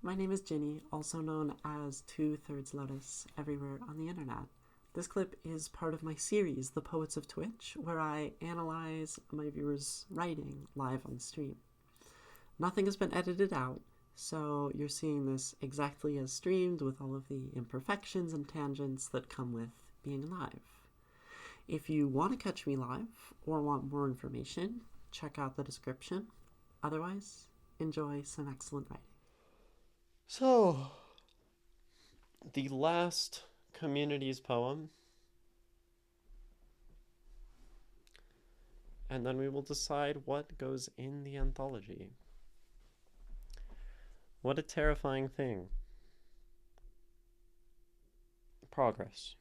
My name is Ginny, also known as 2/3 Lotus, everywhere on the internet. This clip is part of my series, The Poets of Twitch, where I analyze my viewers' writing live on stream. Nothing has been edited out, so you're seeing this exactly as streamed with all of the imperfections and tangents that come with being live. If you want to catch me live or want more information, check out the description. Otherwise, enjoy some excellent writing. So, the last community's poem, and then we will decide what goes in the anthology. What a terrifying thing. Progress.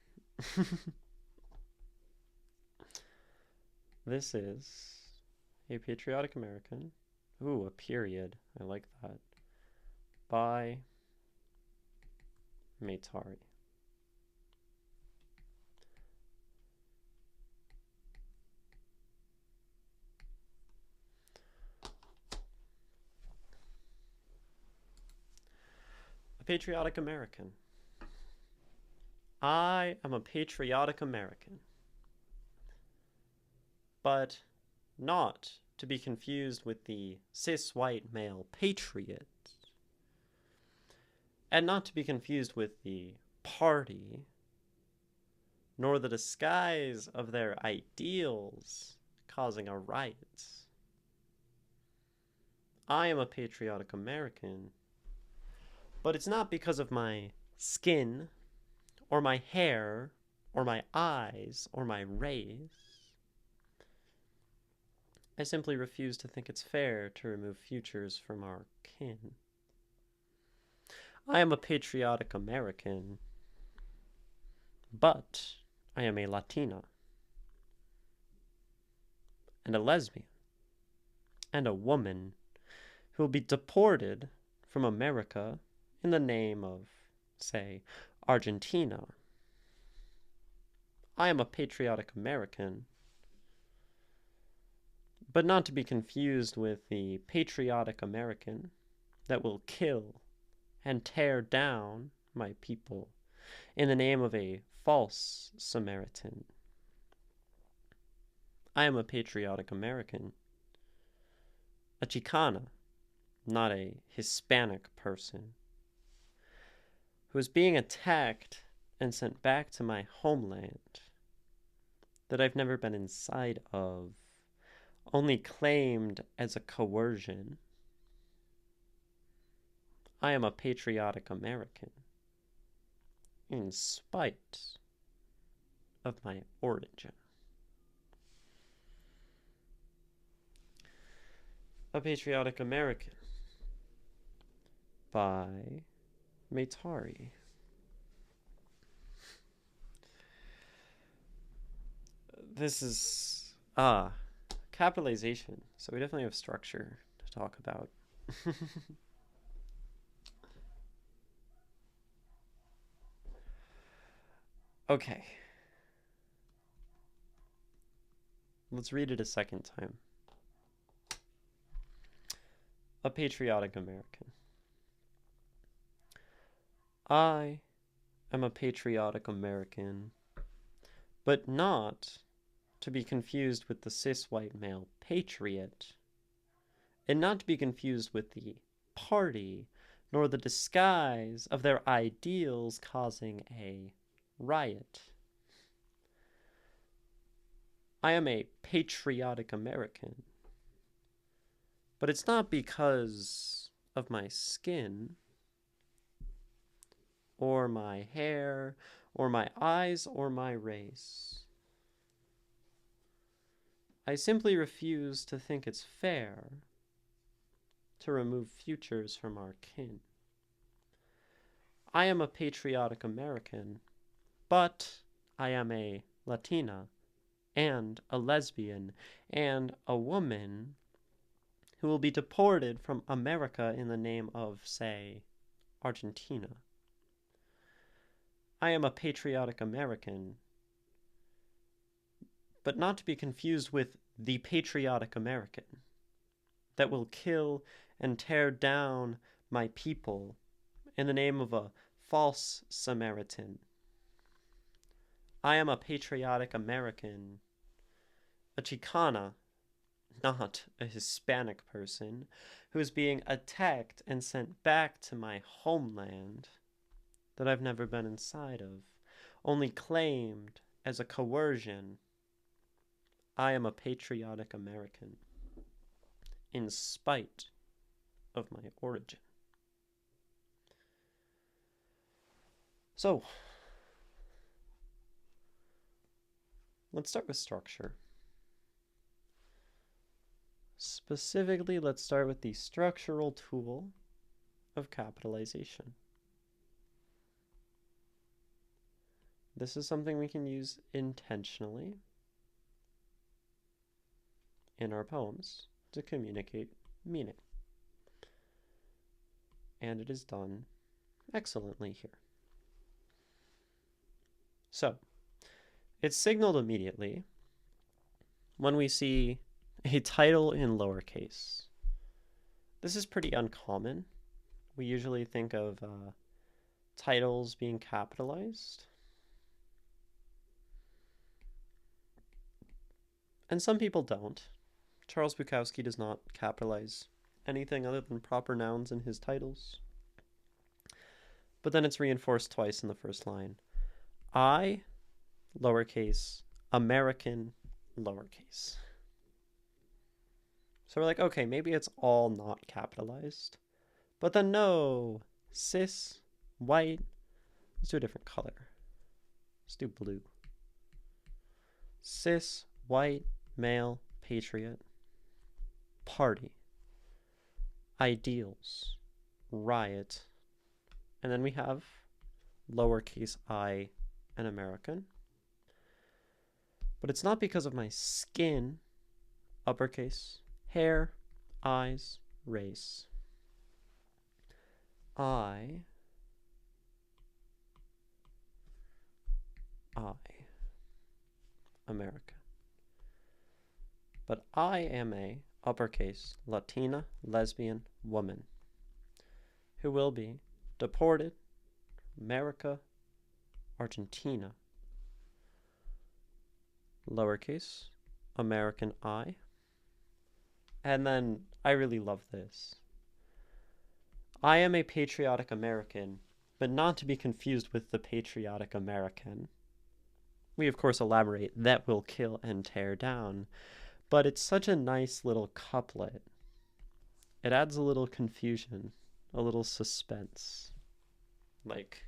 This is a patriotic American. Ooh, a period. I like that. By Mae7ari. A patriotic American. I am a patriotic American, but not to be confused with the cis-white male patriot, and not to be confused with the party, nor the disguise of their ideals causing a riot. I am a patriotic American, but it's not because of my skin, or my hair, or my eyes, or my race. I simply refuse to think it's fair to remove futures from our kin. I am a patriotic American, but I am a Latina, and a lesbian, and a woman who will be deported from America in the name of, say, Argentina. I am a patriotic American, but not to be confused with the patriotic American that will kill and tear down my people in the name of a false Samaritan. I am a patriotic American, a Chicana, not a Hispanic person, who is being attacked and sent back to my homeland that I've never been inside of, only claimed as a coercion. I am a patriotic American, in spite of my origin. A patriotic American by Mae7ari. This is capitalization, so we definitely have structure to talk about. Okay. Let's read it a second time. A patriotic American. I am a patriotic American, but not to be confused with the cis-white male patriot, and not to be confused with the party, nor the disguise of their ideals causing a riot. I am a patriotic American, but it's not because of my skin, or my hair, or my eyes, or my race. I simply refuse to think it's fair to remove futures from our kin. I am a patriotic American, but I am a Latina, and a lesbian, and a woman who will be deported from America in the name of, say, Argentina. I am a patriotic American, but not to be confused with the patriotic American that will kill and tear down my people in the name of a false Samaritan. I am a patriotic American, a Chicana, not a Hispanic person, who is being attacked and sent back to my homeland that I've never been inside of, only claimed as a coercion. I am a patriotic American, in spite of my origin. So, let's start with structure. Specifically, let's start with the structural tool of capitalization. This is something we can use intentionally in our poems to communicate meaning. And it is done excellently here. So, it's signaled immediately when we see a title in lowercase. This is pretty uncommon. We usually think of titles being capitalized. And some people don't. Charles Bukowski does not capitalize anything other than proper nouns in his titles. But then it's reinforced twice in the first line. I, lowercase, American, lowercase. So we're like, okay, maybe it's all not capitalized. But then no, cis, white, let's do a different color. Let's do blue. Cis, white, male, patriot, party, ideals, riot, and then we have lowercase I and American. But it's not because of my skin, uppercase, hair, eyes, race. I, American. But I am a uppercase Latina lesbian woman who will be deported America, Argentina. Lowercase American I. And then I really love this. I am a patriotic American, but not to be confused with the patriotic American. We of course elaborate that will kill and tear down, but it's such a nice little couplet. It adds a little confusion, a little suspense. Like,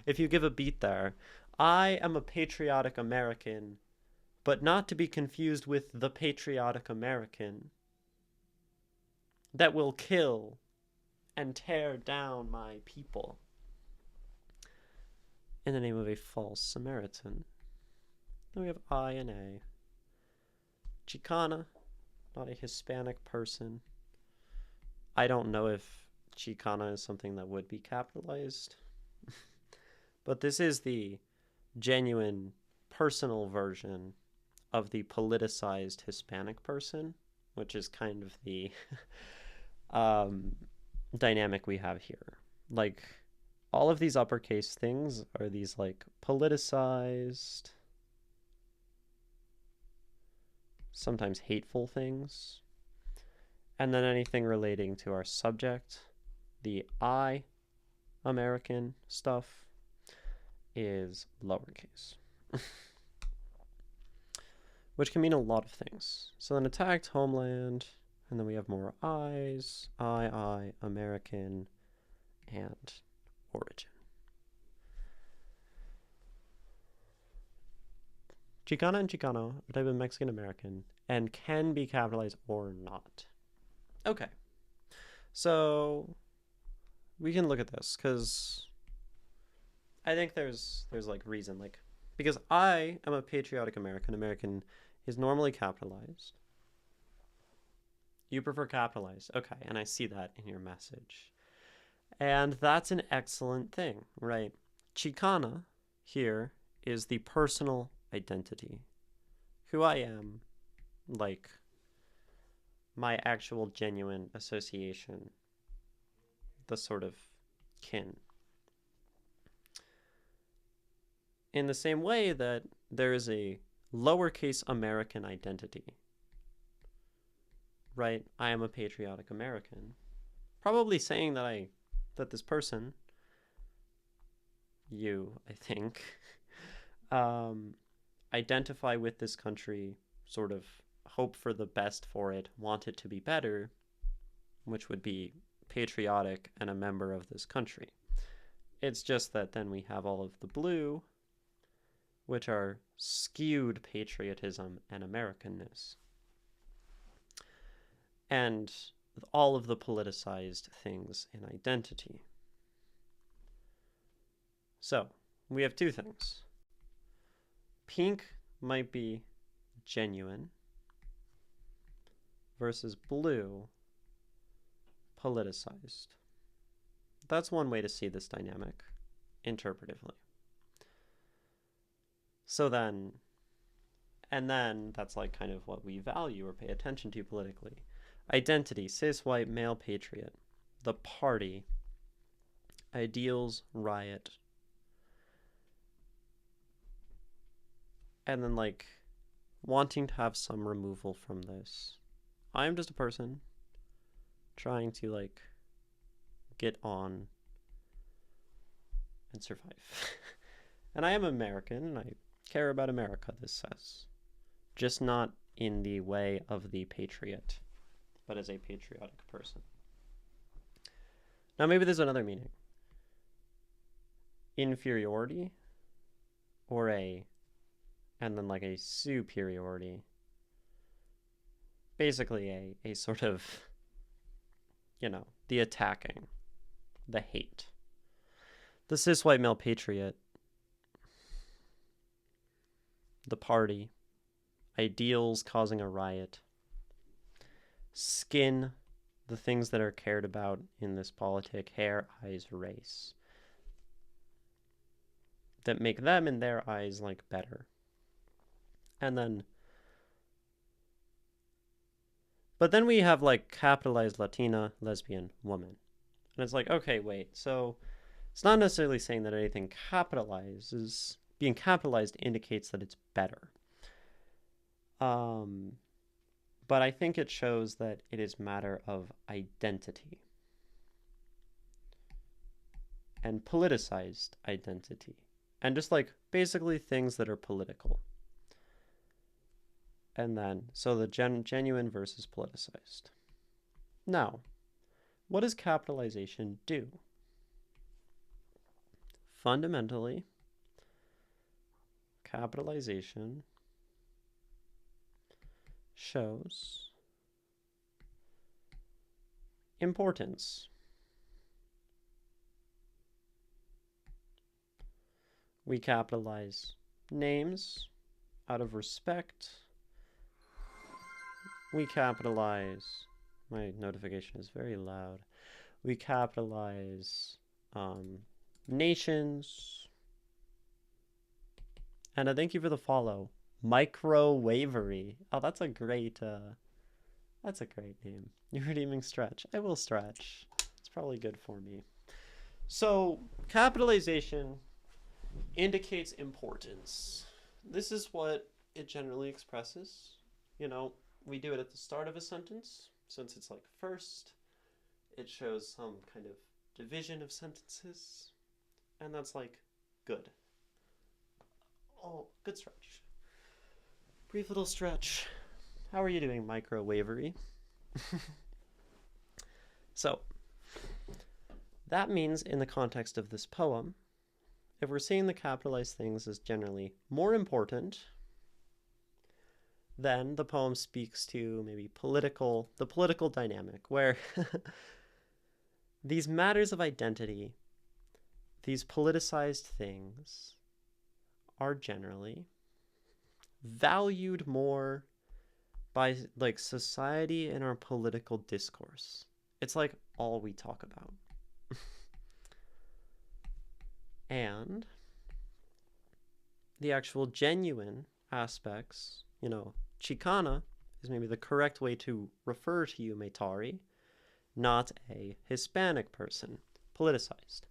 if you give a beat there, I am a patriotic American, but not to be confused with the patriotic American that will kill and tear down my people in the name of a false Samaritan. Then we have I and A. Chicana, not a Hispanic person. I don't know if Chicana is something that would be capitalized. But this is the genuine personal version of the politicized Hispanic person, which is kind of the dynamic we have here. Like, all of these uppercase things are these, like, politicized, sometimes hateful things. And then anything relating to our subject, the I, American stuff, is lowercase. Which can mean a lot of things. So then attacked, homeland, and then we have more I's, I, American, and origin. Chicana and Chicano, a type of Mexican American, and can be capitalized or not. Okay. So we can look at this because I think there's like reason, like, because I am a patriotic American. American is normally capitalized. You prefer capitalized. Okay, and I see that in your message. And that's an excellent thing, right? Chicana here is the personal identity. Who I am, like my actual genuine association. The sort of kin. In the same way that there is a lowercase American identity, right? I am a patriotic American. Probably saying that this person, you, I think, identify with this country, sort of hope for the best for it, want it to be better, which would be patriotic and a member of this country. It's just that then we have all of the blue, which are skewed patriotism and Americanness. And all of the politicized things in identity. So, we have two things. Pink might be genuine versus blue politicized. That's one way to see this dynamic interpretively. So then, and then that's like kind of what we value or pay attention to politically. Identity, cis white male patriot. The party. Ideals, riot. And then like wanting to have some removal from this. I'm just a person trying to like get on and survive. And I am American and I care about America, this says. Just not in the way of the patriot, but as a patriotic person. Now maybe there's another meaning. Inferiority or and then like a superiority. Basically a sort of, the attacking, the hate. The cis white male patriot, the party, ideals causing a riot, skin, the things that are cared about in this politic, hair, eyes, race, that make them in their eyes like better. And then, but then we have like capitalized Latina, lesbian, woman. And it's like, okay, wait, so it's not necessarily saying that anything being capitalized indicates that it's better. But I think it shows that it is matter of identity and politicized identity and just like basically things that are political. And then, so the genuine versus politicized. Now, what does capitalization do? Fundamentally, capitalization shows importance. We capitalize names out of respect. We capitalize, my notification is very loud. We capitalize nations. And I thank you for the follow. Mae7ari. Oh, that's a great name. You're redeeming stretch. I will stretch. It's probably good for me. So capitalization indicates importance. This is what it generally expresses. We do it at the start of a sentence, since it's like first. It shows some kind of division of sentences, and that's like good. Oh, good stretch. Brief little stretch. How are you doing, Mae7ari? So, that means in the context of this poem, if we're seeing the capitalized things as generally more important, then the poem speaks to maybe the political dynamic, where these matters of identity, these politicized things, are generally valued more by like society and our political discourse. It's like all we talk about. And the actual genuine aspects, Chicana is maybe the correct way to refer to you, Mae7ari, not a Hispanic person, politicized.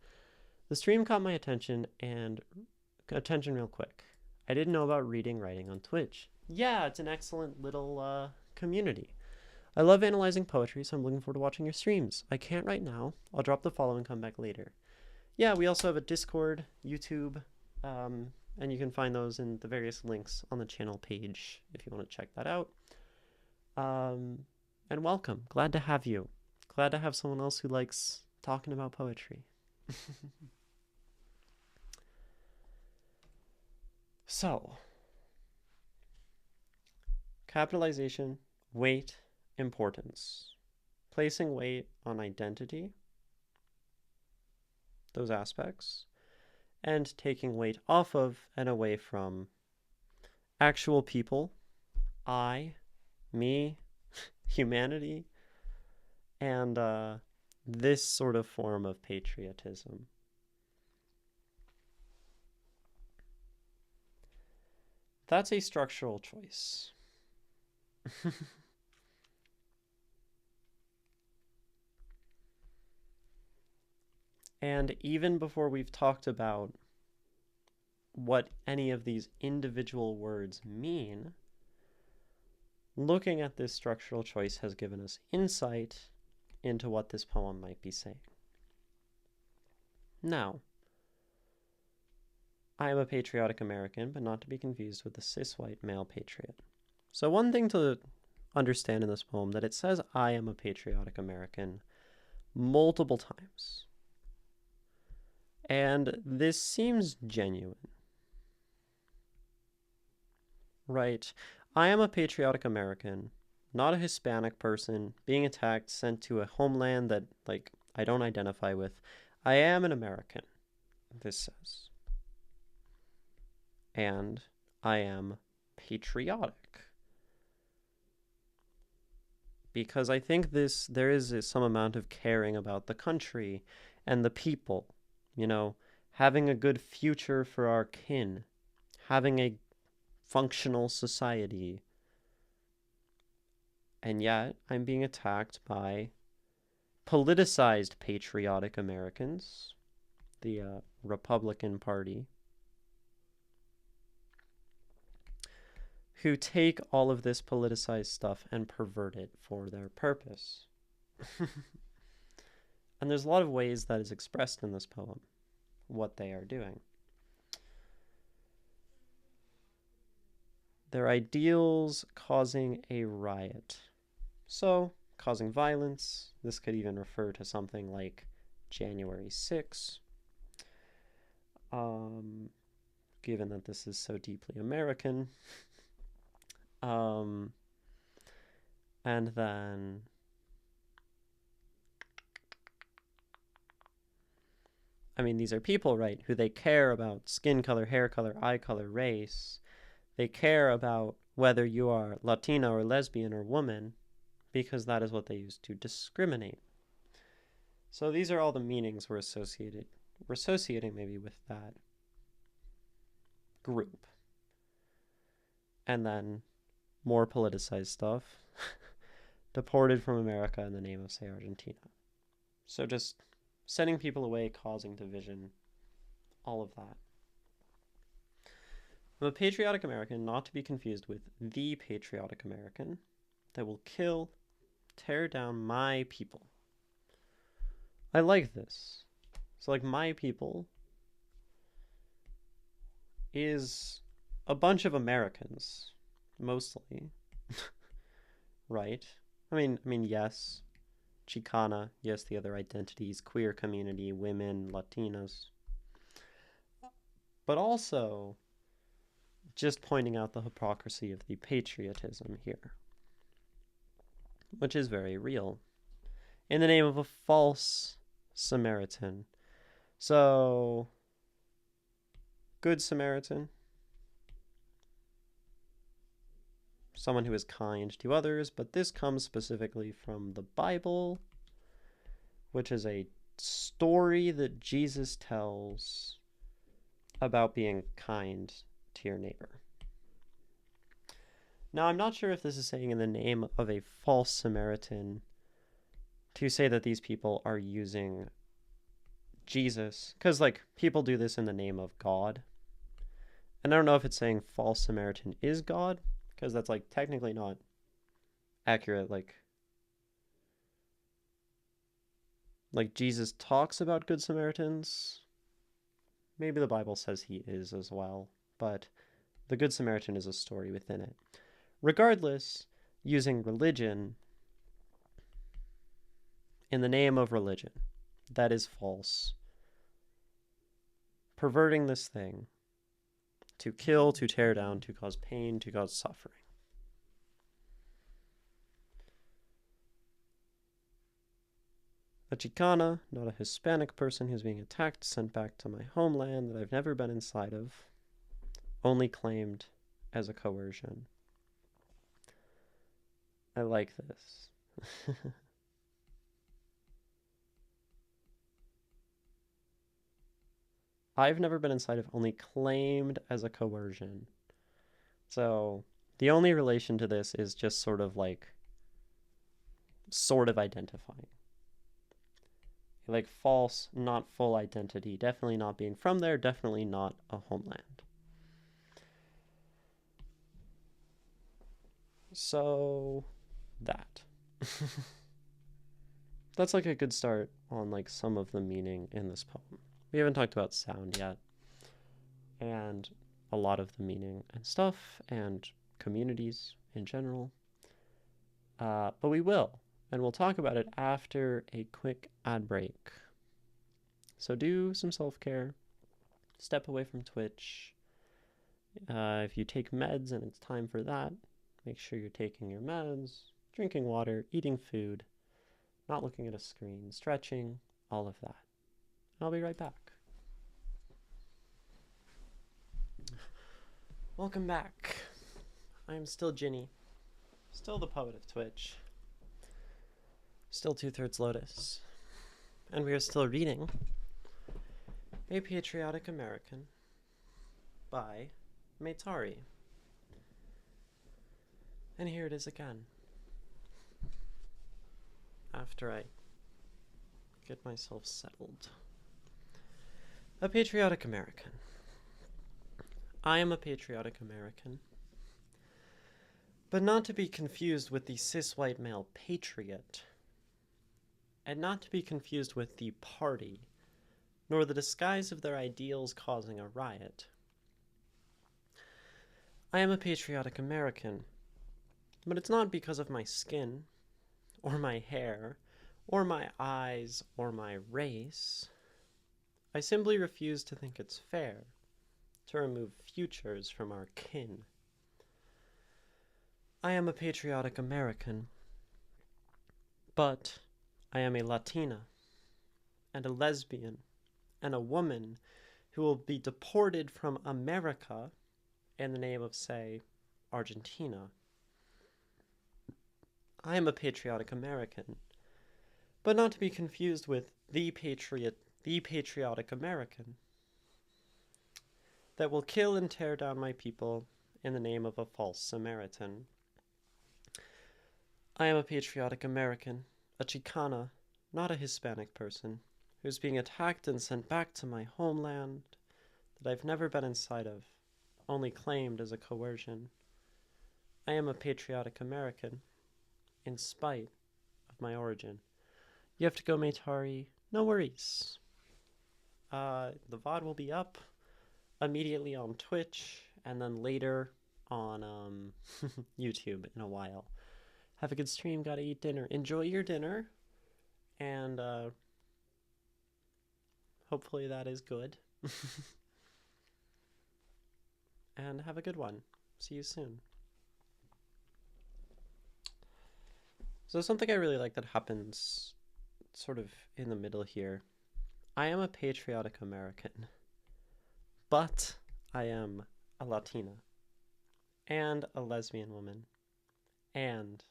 The stream caught my attention real quick. I didn't know about reading writing on Twitch. Yeah, it's an excellent little community. I love analyzing poetry, so I'm looking forward to watching your streams. I can't right now. I'll drop the follow and come back later. Yeah, we also have a Discord, YouTube, and you can find those in the various links on the channel page if you want to check that out. And welcome. Glad to have you. Glad to have someone else who likes talking about poetry. So, capitalization, weight, importance. Placing weight on identity, those aspects, and taking weight off of and away from actual people, I, me, humanity, and this sort of form of patriotism. That's a structural choice. And even before we've talked about what any of these individual words mean, looking at this structural choice has given us insight into what this poem might be saying. Now, I am a patriotic American, but not to be confused with the cis-white male patriot. So one thing to understand in this poem, that it says I am a patriotic American multiple times. And this seems genuine. Right. I am a patriotic American, not a Hispanic person, being attacked, sent to a homeland that, I don't identify with. I am an American, this says. And I am patriotic. Because I think there is some amount of caring about the country and the people. Having a good future for our kin, having a functional society. And yet, I'm being attacked by politicized patriotic Americans, the Republican Party, who take all of this politicized stuff and pervert it for their purpose. And there's a lot of ways that is expressed in this poem, what they are doing. Their ideals causing a riot. So, causing violence. This could even refer to something like January 6th. Given that this is so deeply American. And then these are people, right, who they care about skin color, hair color, eye color, race. They care about whether you are Latina or lesbian or woman, because that is what they use to discriminate. So these are all the meanings we're associating maybe with that group. And then more politicized stuff. Deported from America in the name of, say, Argentina. So just sending people away, causing division, all of that. I'm a patriotic American, not to be confused with the patriotic American that will kill, tear down my people. I like this. So, my people is a bunch of Americans, mostly, right? Yes, Chicana, yes, the other identities, queer community, women, Latinas, but also just pointing out the hypocrisy of the patriotism here, which is very real, in the name of a false Samaritan. So, Good Samaritan, someone who is kind to others, but this comes specifically from the Bible, which is a story that Jesus tells about being kind to your neighbor. Now, I'm not sure if this is saying in the name of a false Samaritan to say that these people are using Jesus, because, like, people do this in the name of God. And I don't know if it's saying false Samaritan is God, because that's, like, technically not accurate. Like Jesus talks about good Samaritans. Maybe the Bible says he is as well, but the Good Samaritan is a story within it. Regardless, using religion in the name of religion, that is false. Perverting this thing to kill, to tear down, to cause pain, to cause suffering. A Chicana, not a Hispanic person who's being attacked, sent back to my homeland that I've never been inside of, only claimed as a coercion. I like this. I've never been inside of, only claimed as a coercion. So the only relation to this is just sort of identifying. Like false, not full identity. Definitely not being from there. Definitely not a homeland. So that. That's like a good start on like some of the meaning in this poem. We haven't talked about sound yet. And a lot of the meaning and stuff and communities in general. But we will. And we'll talk about it after a quick ad break. So do some self-care. Step away from Twitch. If you take meds and it's time for that, make sure you're taking your meds, drinking water, eating food, not looking at a screen, stretching, all of that. And I'll be right back. Welcome back. I am still Ginny. Still the poet of Twitch. Still 2/3 Lotus. And we are still reading A Patriotic American by Mae7ari. And here it is again. After I get myself settled. A Patriotic American. I am a patriotic American, but not to be confused with the cis-white male patriot, and not to be confused with the party, nor the disguise of their ideals causing a riot. I am a patriotic American, but it's not because of my skin, or my hair, or my eyes, or my race. I simply refuse to think it's fair to remove futures from our kin. I am a patriotic American, but I am a Latina, and a lesbian, and a woman who will be deported from America in the name of, say, Argentina. I am a patriotic American, but not to be confused with the patriotic American that will kill and tear down my people in the name of a false Samaritan. I am a patriotic American, a Chicana, not a Hispanic person, who's being attacked and sent back to my homeland that I've never been inside of, only claimed as a coercion. I am a patriotic American, in spite of my origin. You have to go, Mae7ari. No worries. The VOD will be up immediately on Twitch, and then later on YouTube in a while. Have a good stream, gotta eat dinner. Enjoy your dinner, and hopefully that is good. And have a good one. See you soon. So something I really like that happens sort of in the middle here. I am a patriotic American, but I am a Latina, and a lesbian woman, and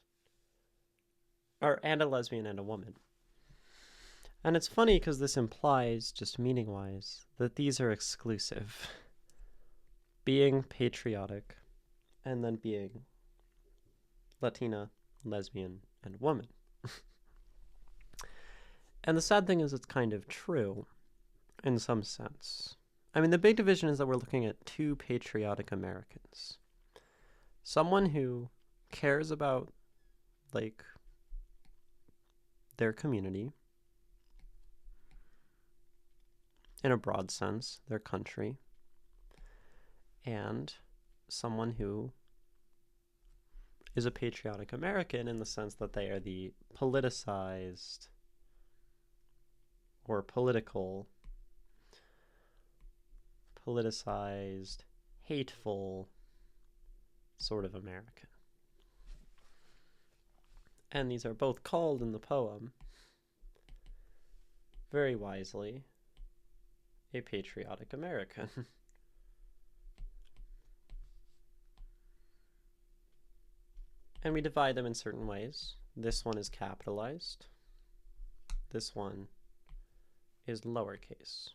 a lesbian and a woman. And it's funny because this implies, just meaning-wise, that these are exclusive. Being patriotic, and then being Latina, lesbian, and woman. And the sad thing is it's kind of true, in some sense. I mean, the big division is that we're looking at two patriotic Americans. Someone who cares about, like, their community, in a broad sense, their country, and someone who is a patriotic American in the sense that they are the politicized or politicized, hateful sort of American. And these are both called in the poem, very wisely, a patriotic American. And we divide them in certain ways. This one is capitalized. This one is lowercase.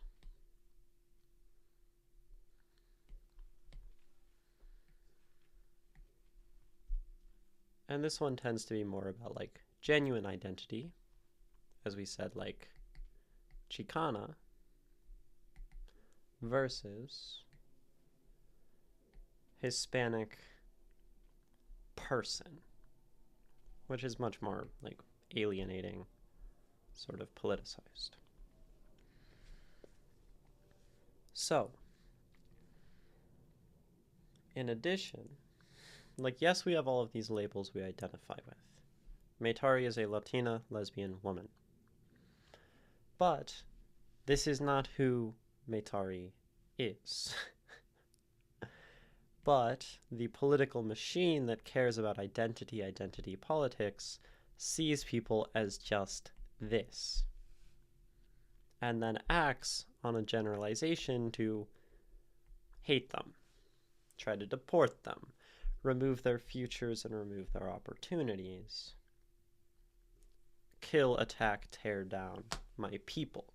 And this one tends to be more about like genuine identity, as we said, like Chicana versus Hispanic person, which is much more like alienating, sort of politicized. So, in addition, like, yes, we have all of these labels we identify with. Mae7ari is a Latina lesbian woman. But this is not who Mae7ari is. But the political machine that cares about identity politics, sees people as just this. And then acts on a generalization to hate them, try to deport them, remove their futures and remove their opportunities. Kill, attack, tear down my people.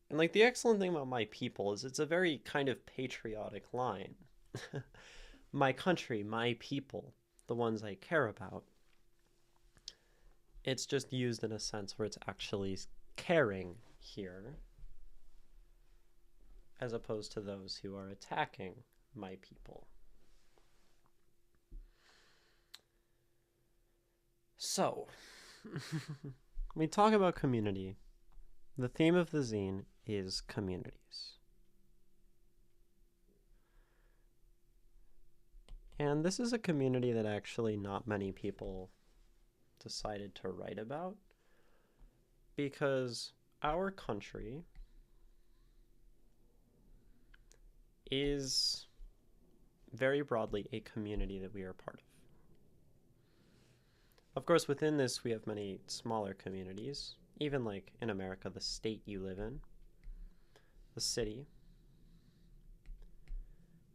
And like the excellent thing about my people is it's a very kind of patriotic line. My country, my people, the ones I care about. It's just used in a sense where it's actually caring here, as opposed to those who are attacking my people. So, when we talk about community, the theme of the zine is communities. And this is a community that actually not many people decided to write about, because our country is very broadly a community that we are part of. Of course, within this, we have many smaller communities, even like in America, the state you live in, the city.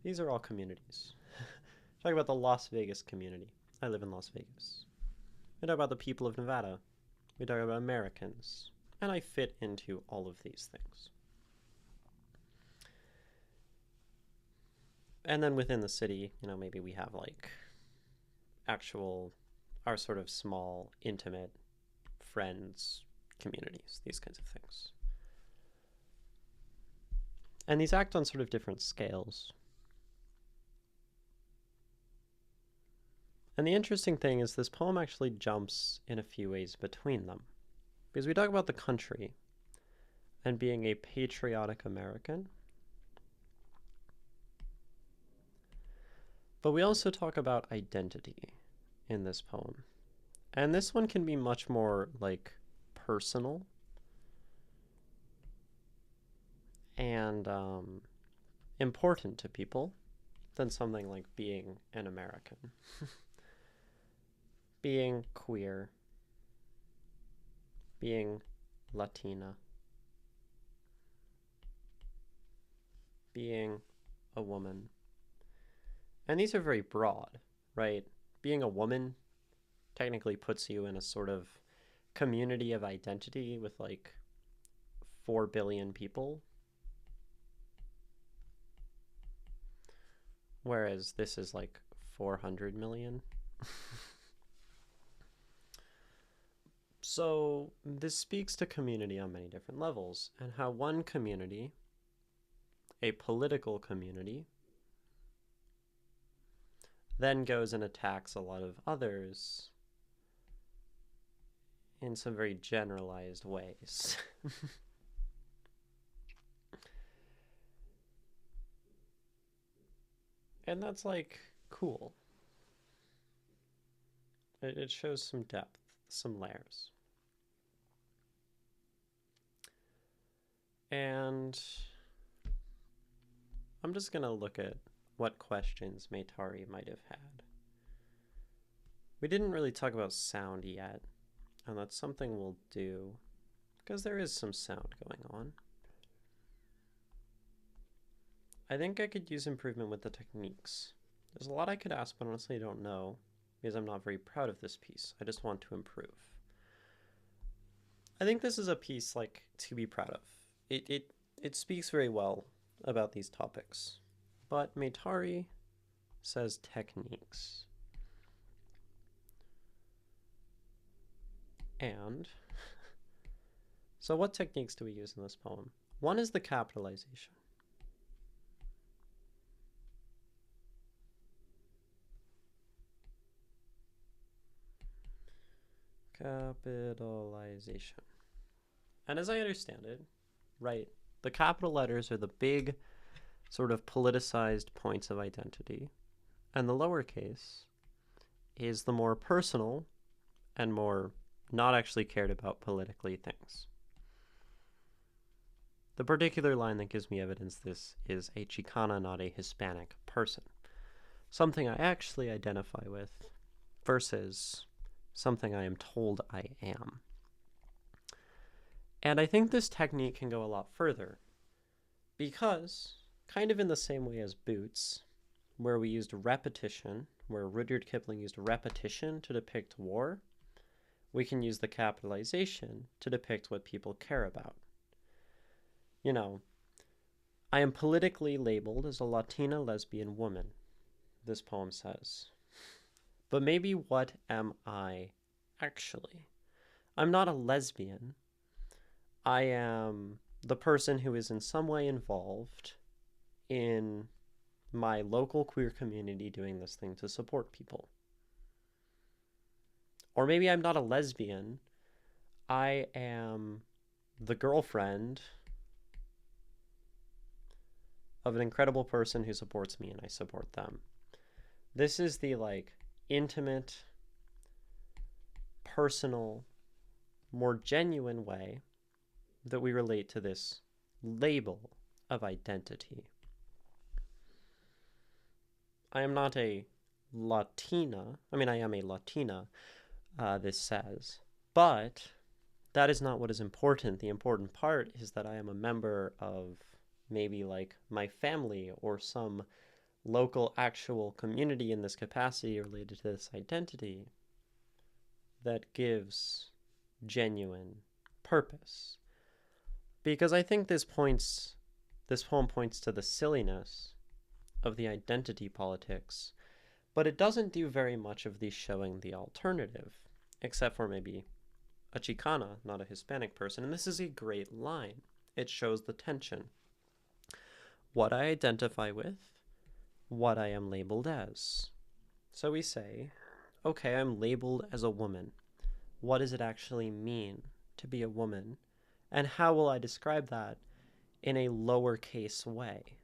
These are all communities. Talk about the Las Vegas community. I live in Las Vegas. We talk about the people of Nevada. We talk about Americans. And I fit into all of these things. And then within the city, maybe we have like our sort of small, intimate friends, communities, these kinds of things. And these act on sort of different scales. And the interesting thing is this poem actually jumps in a few ways between them. Because we talk about the country and being a patriotic American. But we also talk about identity in this poem. And this one can be much more like personal and important to people than something like being an American. Being queer, being Latina, being a woman. And these are very broad, right? Being a woman technically puts you in a sort of community of identity with like 4 billion people. Whereas this is like 400 million. So this speaks to community on many different levels, and how one community, a political community, then goes and attacks a lot of others in some very generalized ways. And that's like cool. It shows some depth, some layers. And I'm just going to look at what questions Mae7ari might have had. We didn't really talk about sound yet, and that's something we'll do, because there is some sound going on. I think I could use improvement with the techniques. There's a lot I could ask, but honestly I don't know, because I'm not very proud of this piece. I just want to improve. I think this is a piece, like, to be proud of. It speaks very well about these topics. But Mae7ari says techniques. And so what techniques do we use in this poem? One is the capitalization. Capitalization. And as I understand it, right, the capital letters are the big sort of politicized points of identity, and the lowercase is the more personal and more not actually cared about politically things. The particular line that gives me evidence this is a Chicana, not a Hispanic person. Something I actually identify with versus something I am told I am. And I think this technique can go a lot further because, kind of in the same way as Boots, where we used repetition, where Rudyard Kipling used repetition to depict war, we can use the capitalization to depict what people care about. You know, I am politically labeled as a Latina lesbian woman, this poem says. But maybe what am I actually? I'm not a lesbian. I am the person who is in some way involved in my local queer community doing this thing to support people. Or maybe I'm not a lesbian. I am the girlfriend of an incredible person who supports me and I support them. This is the like intimate, personal, more genuine way that we relate to this label of identity. I am not a Latina. I mean, I am a Latina, this says. But that is not what is important. The important part is that I am a member of maybe like my family or some local actual community in this capacity related to this identity that gives genuine purpose. Because I think this poem points to the silliness of the identity politics, but it doesn't do very much of the showing the alternative, except for maybe a Chicana, not a Hispanic person. And this is a great line. It shows the tension. What I identify with, what I am labeled as. So we say, okay, I'm labeled as a woman. What does it actually mean to be a woman? And how will I describe that in a lowercase way?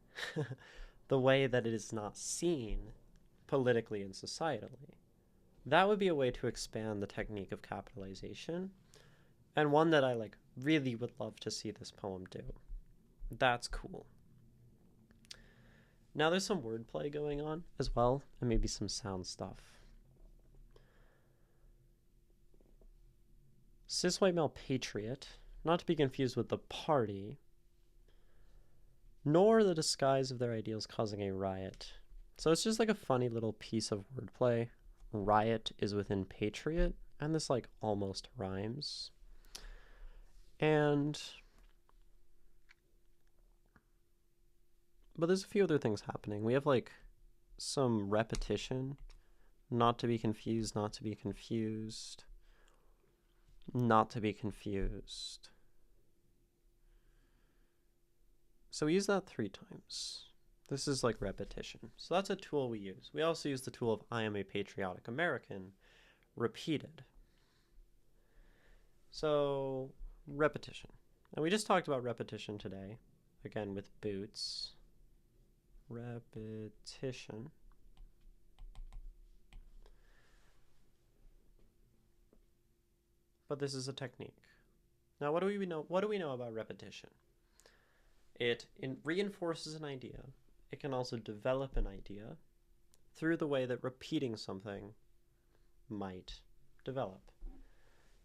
The way that it is not seen politically and societally. That would be a way to expand the technique of capitalization, and one that I like really would love to see this poem do. That's cool. Now there's some wordplay going on as well, and maybe some sound stuff. Cis white male patriot, not to be confused with the party, nor the disguise of their ideals causing a riot. So it's just like a funny little piece of wordplay. Riot is within patriot, and this like almost rhymes. But there's a few other things happening. We have like some repetition, not to be confused, not to be confused. not to be confused. So we use that 3 times. This is like repetition. So that's a tool we use. We also use the tool of I am a patriotic American, repeated. So repetition. And we just talked about repetition today, again with boots. Repetition. But this is a technique. Now, what do we know? What do we know about repetition? It reinforces an idea. It can also develop an idea through the way that repeating something might develop.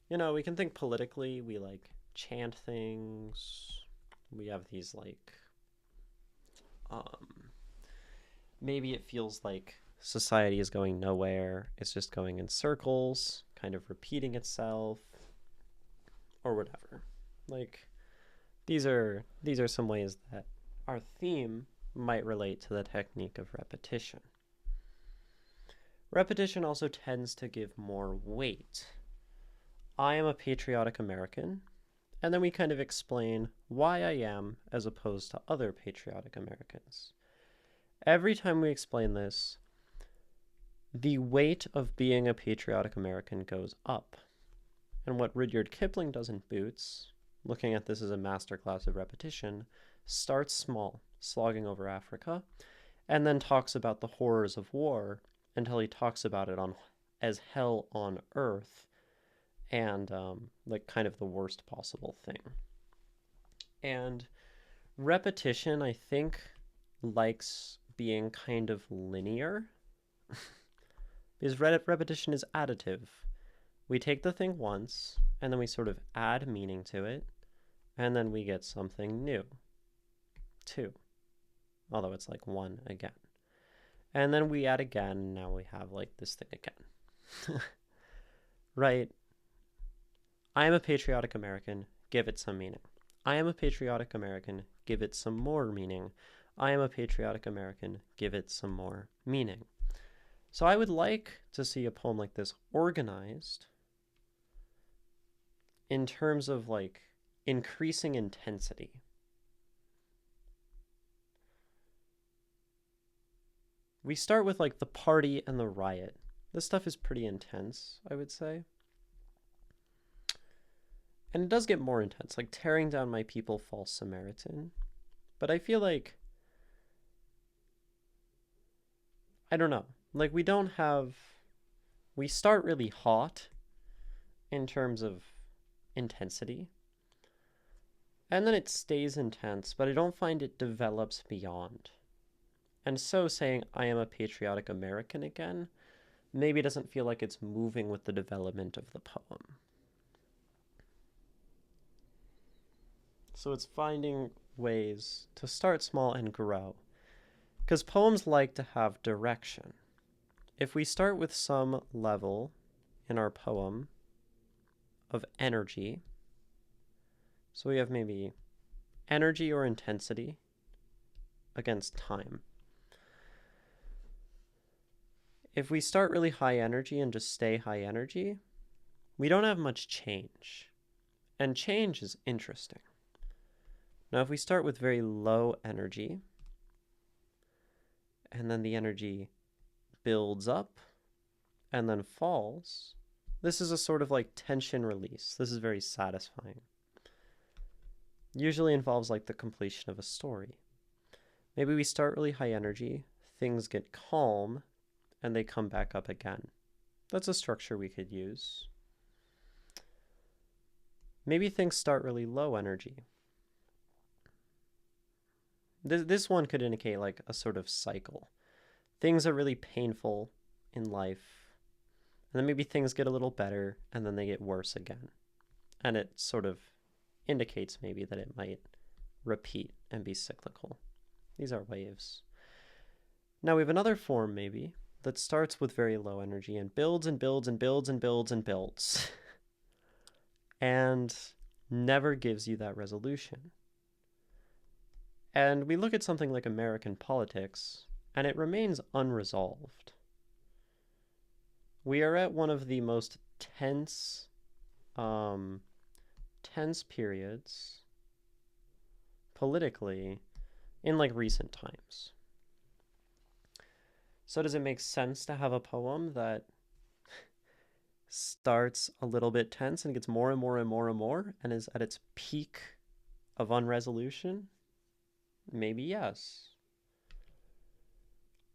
You know, we can think politically. We like chant things. We have these like, maybe it feels like society is going nowhere. It's just going in circles, kind of repeating itself, or whatever. Like, these are some ways that our theme might relate to the technique of repetition. Repetition also tends to give more weight. I am a patriotic American, and then we kind of explain why I am as opposed to other patriotic Americans. Every time we explain this, the weight of being a patriotic American goes up. And what Rudyard Kipling does in Boots, looking at this as a masterclass of repetition, starts small, slogging over Africa, and then talks about the horrors of war until he talks about it as hell on earth, and like kind of the worst possible thing. And repetition, I think, likes being kind of linear because repetition is additive. We take the thing once, and then we sort of add meaning to it, and then we get something new. 2. Although it's like 1 again. And then we add again, and now we have like this thing again. Right? I am a patriotic American, give it some meaning. I am a patriotic American, give it some more meaning. I am a patriotic American, give it some more meaning. So I would like to see a poem like this organized in terms of like increasing intensity. We start with like the party and the riot. This stuff is pretty intense, I would say. And it does get more intense, like tearing down my people, false Samaritan. But I feel like, I don't know, like we start really hot in terms of intensity. And then it stays intense, but I don't find it develops beyond. And so saying, I am a patriotic American again, maybe doesn't feel like it's moving with the development of the poem. So it's finding ways to start small and grow. Because poems like to have direction. If we start with some level in our poem of energy, so we have maybe energy or intensity against time. If we start really high energy and just stay high energy, we don't have much change. And change is interesting. Now, if we start with very low energy, and then the energy builds up and then falls, this is a sort of like tension release. This is very satisfying. Usually involves like the completion of a story. Maybe we start really high energy, things get calm, and they come back up again. That's a structure we could use. Maybe things start really low energy. This one could indicate like a sort of cycle. Things are really painful in life, and then maybe things get a little better, and then they get worse again. And it sort of indicates maybe that it might repeat and be cyclical. These are waves. Now we have another form maybe that starts with very low energy and builds and builds and builds and builds and builds and never gives you that resolution. And we look at something like American politics, and it remains unresolved. We are at one of the most tense tense periods politically in like recent times. So does it make sense to have a poem that starts a little bit tense and gets more and more and more and more and is at its peak of unresolution? Maybe yes.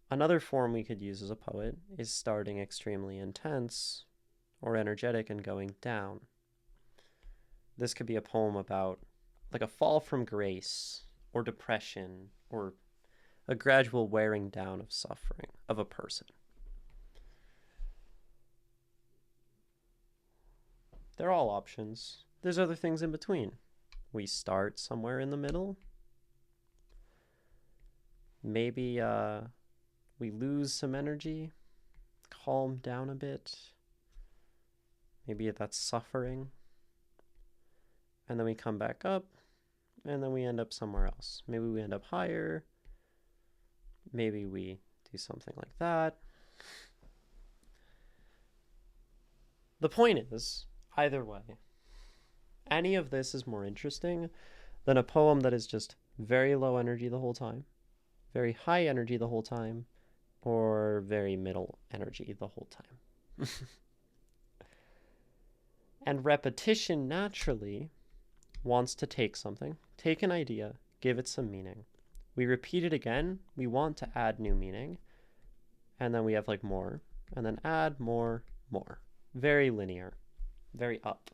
Another form we could use as a poet is starting extremely intense or energetic and going down. This could be a poem about like a fall from grace or depression or a gradual wearing down of suffering of a person. They're all options. There's other things in between. We start somewhere in the middle. Maybe we lose some energy, calm down a bit. Maybe that's suffering. And then we come back up, and then we end up somewhere else. Maybe we end up higher. Maybe we do something like that. The point is, either way, any of this is more interesting than a poem that is just very low energy the whole time, very high energy the whole time, or very middle energy the whole time. And repetition naturally wants to take something, take an idea, give it some meaning. We repeat it again, we want to add new meaning, and then we have like more, and then add more. Very linear, very up.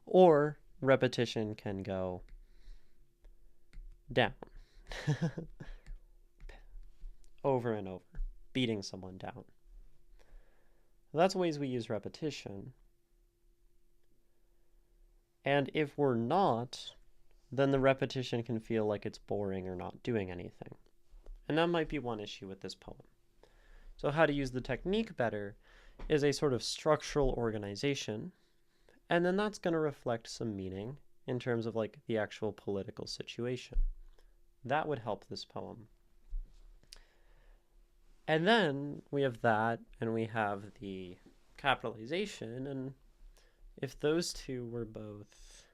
Or repetition can go down. Over and over, beating someone down. That's ways we use repetition. And if we're not, then the repetition can feel like it's boring or not doing anything. And that might be one issue with this poem. So how to use the technique better is a sort of structural organization, and then that's going to reflect some meaning in terms of like the actual political situation. That would help this poem. And then we have that, and we have the capitalization, and if those two were both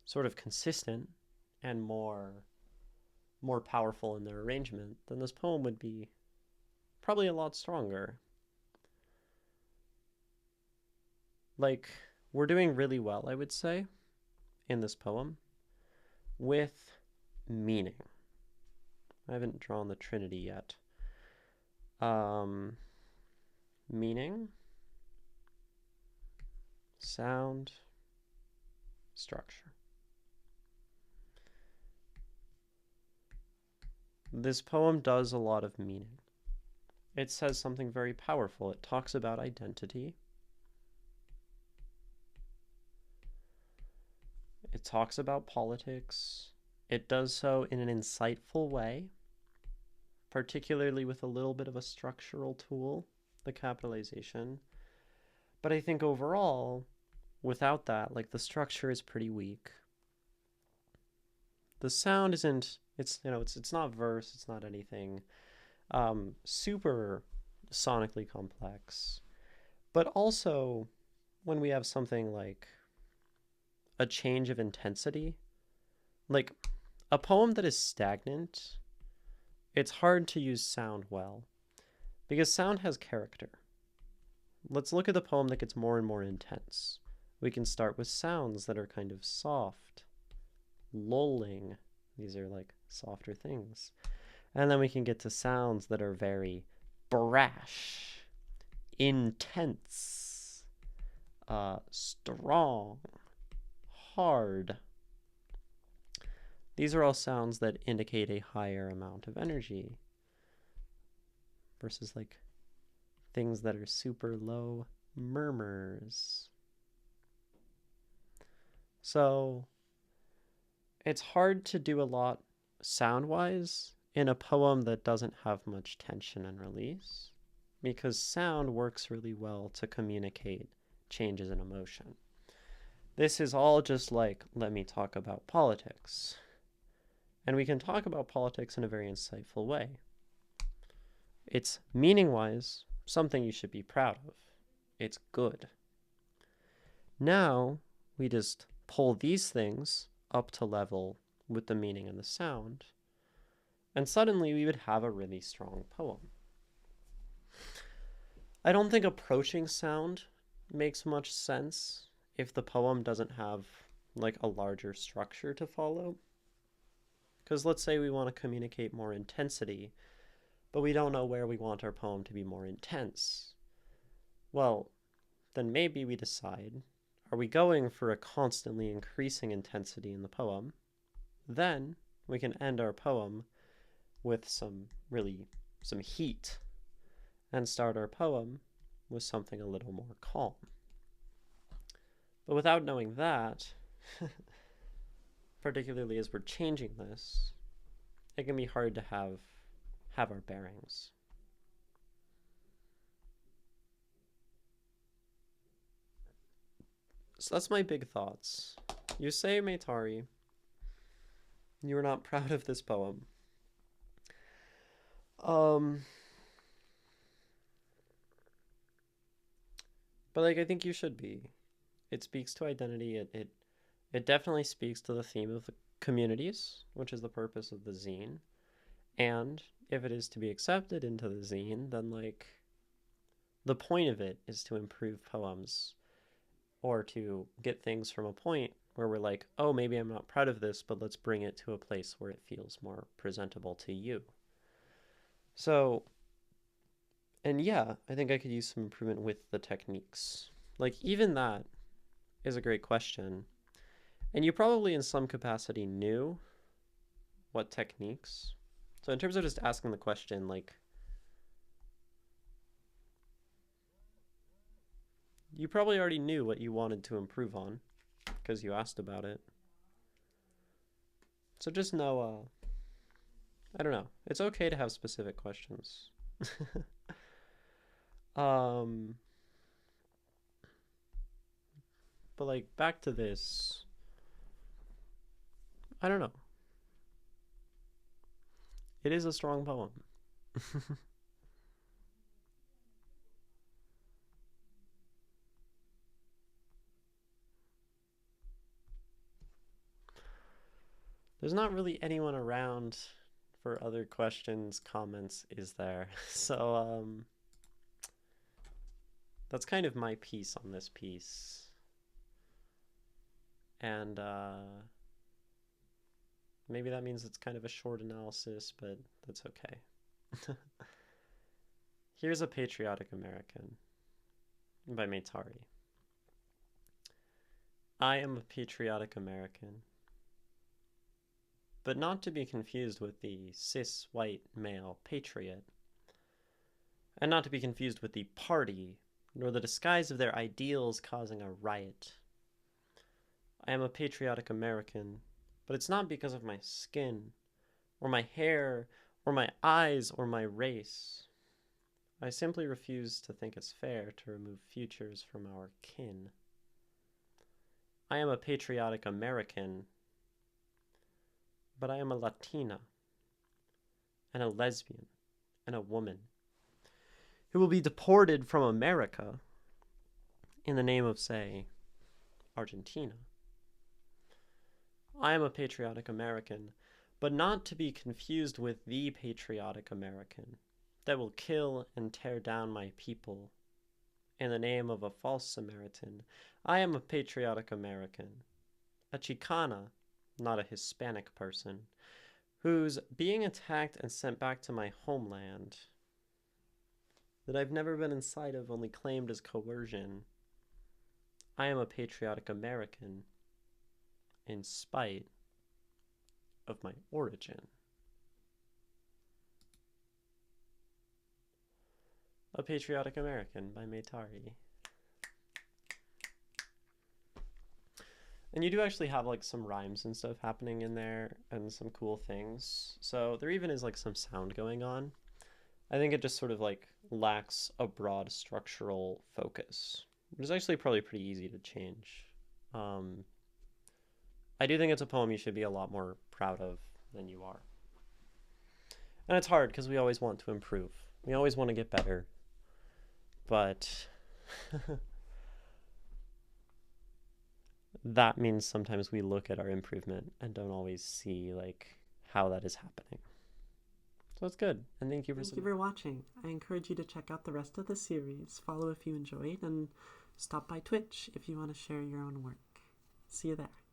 sort of consistent and more powerful in their arrangement, then this poem would be probably a lot stronger. Like, we're doing really well, I would say, in this poem with meaning. I haven't drawn the Trinity yet. Meaning, sound, structure. This poem does a lot of meaning. It says something very powerful. It talks about identity. It talks about politics. It does so in an insightful way, particularly with a little bit of a structural tool, the capitalization. But I think overall, without that, like the structure is pretty weak. The sound isn't, it's not verse, it's not anything super sonically complex. But also, when we have something like a change of intensity, like a poem that is stagnant, it's hard to use sound well, because sound has character. Let's look at the poem that gets more and more intense. We can start with sounds that are kind of soft, lulling. These are like softer things. And then we can get to sounds that are very brash, intense, strong, hard. These are all sounds that indicate a higher amount of energy versus like things that are super low murmurs. So it's hard to do a lot sound-wise in a poem that doesn't have much tension and release, because sound works really well to communicate changes in emotion. This is all just like, let me talk about politics. And we can talk about politics in a very insightful way. It's meaning-wise something you should be proud of. It's good. Now we just pull these things up to level with the meaning and the sound, and suddenly we would have a really strong poem. I don't think approaching sound makes much sense if the poem doesn't have like a larger structure to follow. Because let's say we want to communicate more intensity, but we don't know where we want our poem to be more intense. Well, then maybe we decide, are we going for a constantly increasing intensity in the poem? Then we can end our poem with some heat and start our poem with something a little more calm. But without knowing that, particularly as we're changing this, it can be hard to have our bearings. So that's my big thoughts. You say, Mae7ari, you are not proud of this poem. But like I think you should be. It speaks to identity. It definitely speaks to the theme of the communities, which is the purpose of the zine. And if it is to be accepted into the zine, then like the point of it is to improve poems or to get things from a point where we're like, oh, maybe I'm not proud of this, but let's bring it to a place where it feels more presentable to you. So, and yeah, I think I could use some improvement with the techniques. Like, even that is a great question. And you probably in some capacity knew what techniques. So in terms of just asking the question, like, you probably already knew what you wanted to improve on because you asked about it. So just know, I don't know. It's okay to have specific questions. But like back to this, I don't know. It is a strong poem. There's not really anyone around for other questions, comments, is there? So, that's kind of my piece on this piece. And, maybe that means it's kind of a short analysis, but that's okay. Here's A Patriotic American by Mae7ari. I am a patriotic American, but not to be confused with the cis white male patriot, and not to be confused with the party, nor the disguise of their ideals causing a riot. I am a patriotic American, but it's not because of my skin, or my hair, or my eyes, or my race. I simply refuse to think it's fair to remove futures from our kin. I am a patriotic American, but I am a Latina, and a lesbian, and a woman, who will be deported from America in the name of, say, Argentina. I am a patriotic American, but not to be confused with the patriotic American that will kill and tear down my people in the name of a false Samaritan. I am a patriotic American, a Chicana, not a Hispanic person, who's being attacked and sent back to my homeland that I've never been inside of, only claimed as coercion. I am a patriotic American in spite of my origin. A Patriotic American by Mae7ari. And you do actually have like some rhymes and stuff happening in there and some cool things. So there even is like some sound going on. I think it just sort of like lacks a broad structural focus, which is actually probably pretty easy to change. I do think it's a poem you should be a lot more proud of than you are. And it's hard because we always want to improve. We always want to get better. But that means sometimes we look at our improvement and don't always see like how that is happening. So it's good. And thank you for watching. I encourage you to check out the rest of the series, follow if you enjoyed, and stop by Twitch if you want to share your own work. See you there.